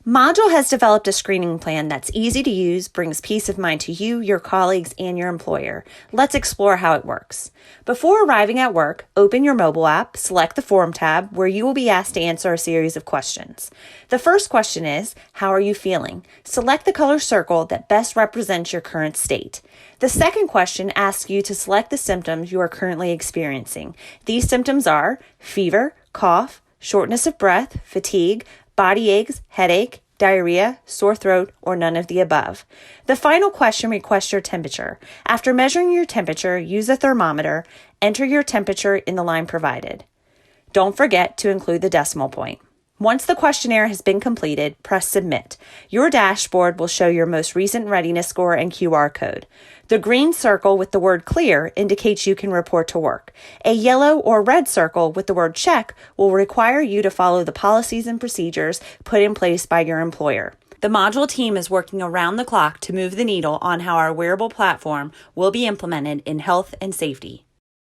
Modjoul has developed a screening plan that's easy to use, brings peace of mind to you, your colleagues, and your employer. Let's explore how it works. Before arriving at work, open your mobile app, select the Form tab, where you will be asked to answer a series of questions. The first question is, how are you feeling? Select the color circle that best represents your current state. The second question asks you to select the symptoms you are currently experiencing. These symptoms are fever, cough, shortness of breath, fatigue, body aches, headache, diarrhea, sore throat, or none of the above. The final question requests your temperature. After measuring your temperature, use a thermometer. Enter your temperature in the line provided. Don't forget to include the decimal point. Once the questionnaire has been completed, press Submit. Your dashboard will show your most recent readiness score and QR code. The green circle with the word Clear indicates you can report to work. A yellow or red circle with the word Check will require you to follow the policies and procedures put in place by your employer. The Modjoul team is working around the clock to move the needle on how our wearable platform will be implemented in health and safety.